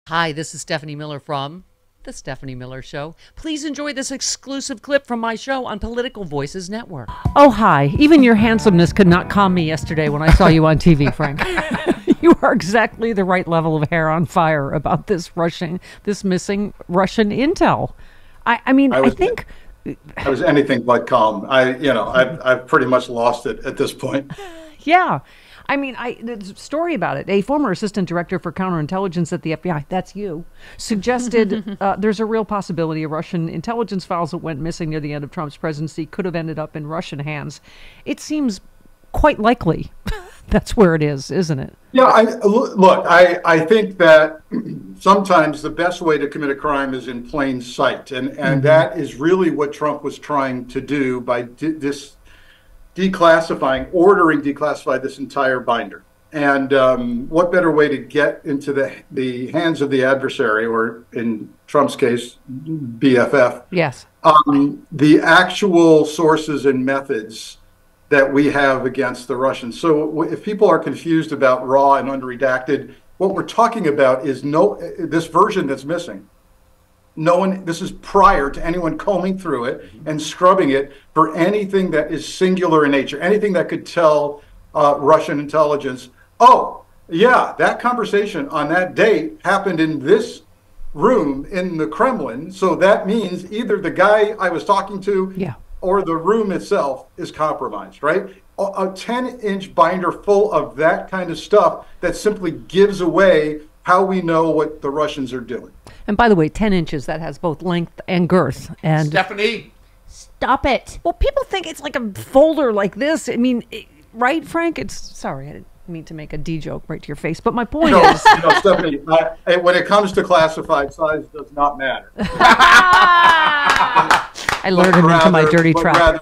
Hi, this is Stephanie Miller from The Stephanie Miller Show. Please enjoy this exclusive clip from my show on Political Voices Network. Oh, hi. Even your handsomeness could not calm me yesterday when I saw you on TV, Frank. You are exactly the right level of hair on fire about this missing Russian intel. I think I was anything but calm. I've pretty much lost it at this point. Yeah. The story about it, a former assistant director for counterintelligence at the FBI, that's you, suggested there's a real possibility Russian intelligence files that went missing near the end of Trump's presidency could have ended up in Russian hands. It seems quite likely that's where it is, isn't it? Yeah, I think that sometimes the best way to commit a crime is in plain sight. And that is really what Trump was trying to do by ordering declassify this entire binder. And what better way to get into the hands of the adversary, or in Trump's case, BFF? Yes. The actual sources and methods that we have against the Russians. So if people are confused about raw and unredacted, what we're talking about is this version that's missing. This is prior to anyone combing through it and scrubbing it for anything that is singular in nature, anything that could tell Russian intelligence, oh, yeah, that conversation on that date happened in this room in the Kremlin. So that means either the guy I was talking to or the room itself is compromised, right? A 10-inch binder full of that kind of stuff that simply gives away how we know what the Russians are doing. And by the way, 10 inches, that has both length and girth. And Stephanie, stop it. Well, people think it's like a folder like this. I mean, right, Frank? Sorry, I didn't mean to make a D joke right to your face. But my point is... Stephanie, when it comes to classified, size does not matter. I lured him into my dirty trap. Rather,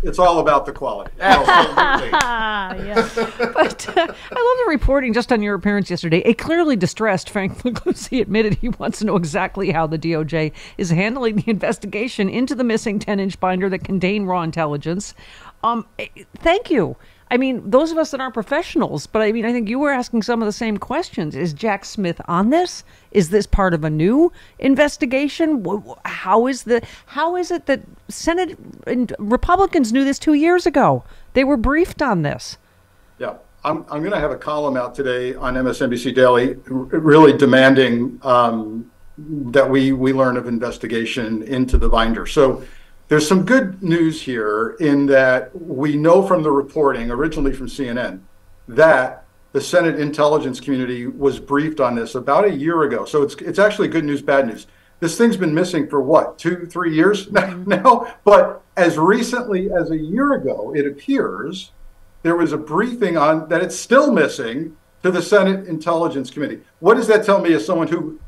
it's all about the quality. Absolutely. But I love the reporting just on your appearance yesterday. A clearly distressed Frank Fugelsang admitted he wants to know exactly how the DOJ is handling the investigation into the missing 10-inch binder that contained raw intelligence. Thank you. I mean, those of us that aren't professionals, but I think you were asking some of the same questions. Is Jack Smith on this? Is this part of a new investigation? How is it that Senate and Republicans knew this 2 years ago? They were briefed on this. Yeah, I'm going to have a column out today on MSNBC Daily, really demanding that we learn of investigation into the binder. So there's some good news here in that we know from the reporting, originally from CNN, that the Senate intelligence community was briefed on this about a year ago. So it's actually good news, bad news. This thing's been missing for what, 2-3 years now? But as recently as a year ago, it appears there was a briefing on that it's still missing to the Senate Intelligence Committee. What does that tell me as someone who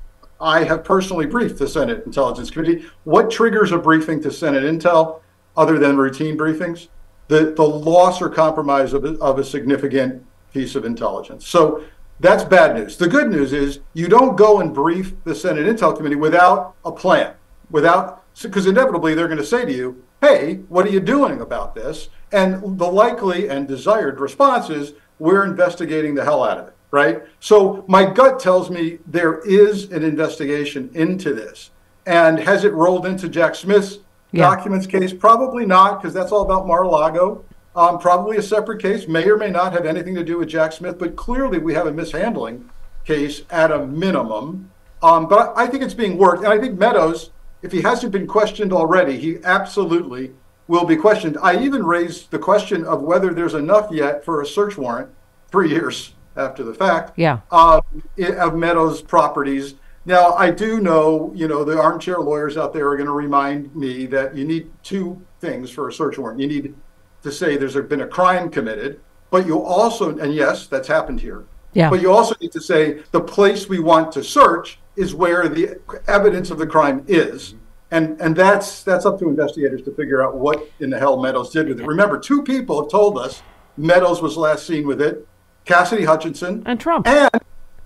I have personally briefed the Senate Intelligence Committee? What triggers a briefing to Senate Intel other than routine briefings? The loss or compromise of a significant piece of intelligence. So that's bad news. The good news is you don't go and brief the Senate Intel Committee without a plan, because inevitably they're going to say to you, hey, what are you doing about this? And the likely and desired response is, we're investigating the hell out of it. Right? So my gut tells me there is an investigation into this. And has it rolled into Jack Smith's documents case? Probably not, because that's all about Mar-a-Lago. Probably a separate case, may or may not have anything to do with Jack Smith, but clearly we have a mishandling case at a minimum. But I think it's being worked. And I think Meadows, if he hasn't been questioned already, he absolutely will be questioned. I even raised the question of whether there's enough yet for a search warrant 3 years after the fact, of Meadows' properties. Now, I do know, the armchair lawyers out there are going to remind me that you need two things for a search warrant. You need to say there's been a crime committed, but you also, and yes, that's happened here, but you also need to say the place we want to search is where the evidence of the crime is. And that's up to investigators to figure out what in the hell Meadows did with it. Remember, 2 people have told us Meadows was last seen with it. Cassidy Hutchinson and Trump and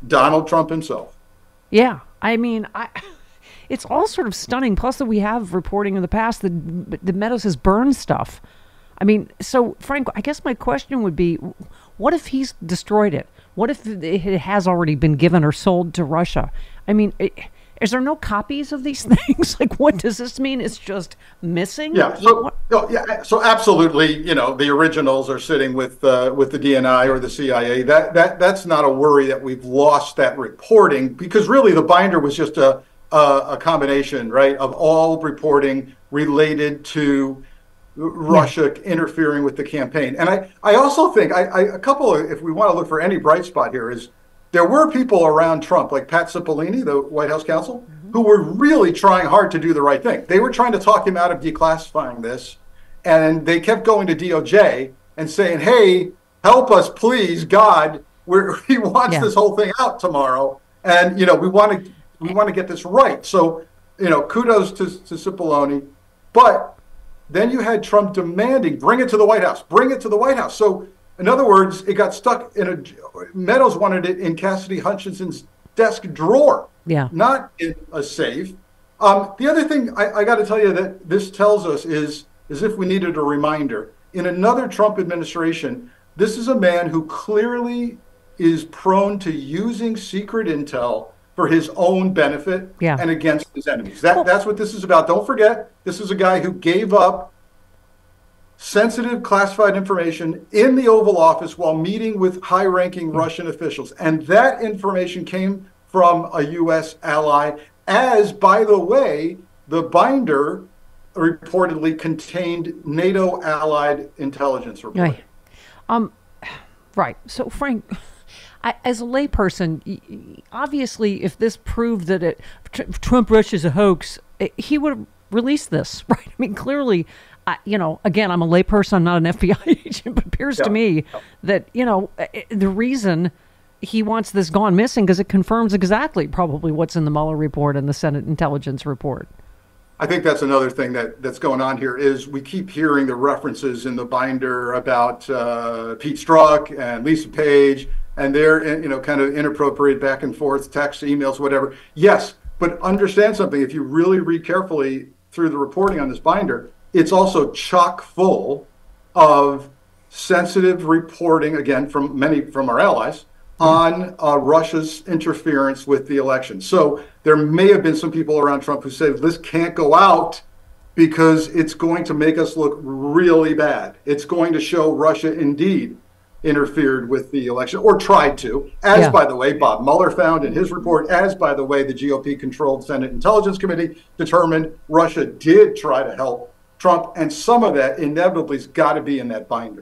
Donald Trump himself. Yeah, it's all sort of stunning. Plus, that we have reporting in the past that Meadows has burned stuff. So Frank, I guess my question would be, what if he's destroyed it? What if it has already been given or sold to Russia? I mean, is there no copies of these things? Like, what does this mean? It's just missing? Yeah. So absolutely, the originals are sitting with the DNI or the CIA. That's not a worry that we've lost that reporting, because really the binder was just a combination, right, of all reporting related to Russia interfering with the campaign. And I also think if we want to look for any bright spot here, is there were people around Trump, like Pat Cipollini, the White House counsel, who were really trying hard to do the right thing. They were trying to talk him out of declassifying this, and they kept going to DOJ and saying, "Hey, help us, please, God. He wants this whole thing out tomorrow, and we want to get this right." So kudos to Cipollone, but then you had Trump demanding, "Bring it to the White House, bring it to the White House." So in other words, it got stuck in Meadows wanted it in Cassidy Hutchinson's desk drawer, not in a safe. The other thing I got to tell you that this tells us is if we needed a reminder, in another Trump administration, this is a man who clearly is prone to using secret intel for his own benefit and against his enemies. That's what this is about. Don't forget, this is a guy who gave up sensitive classified information in the Oval Office while meeting with high-ranking Russian officials. And that information came from a U.S. ally, as, by the way, the binder reportedly contained NATO-allied intelligence report. Right. So, Frank, as a layperson, obviously, if this proved that Trump Russia's a hoax, he would have released this, right? I mean, clearly, again, I'm a layperson, I'm not an FBI agent, but it appears to me that, the reason he wants this gone missing because it confirms exactly probably what's in the Mueller report and the Senate intelligence report. I think that's another thing that's going on here is we keep hearing the references in the binder about Pete Strzok and Lisa Page and their, kind of inappropriate back and forth texts, emails, whatever. Yes, but understand something. If you really read carefully through the reporting on this binder, it's also chock full of sensitive reporting, again, from our allies, on Russia's interference with the election. So there may have been some people around Trump who said, this can't go out because it's going to make us look really bad. It's going to show Russia indeed interfered with the election, or tried to, as, by the way, Bob Mueller found in his report, as, by the way, the GOP-controlled Senate Intelligence Committee determined Russia did try to help Trump, and some of that inevitably has got to be in that binder.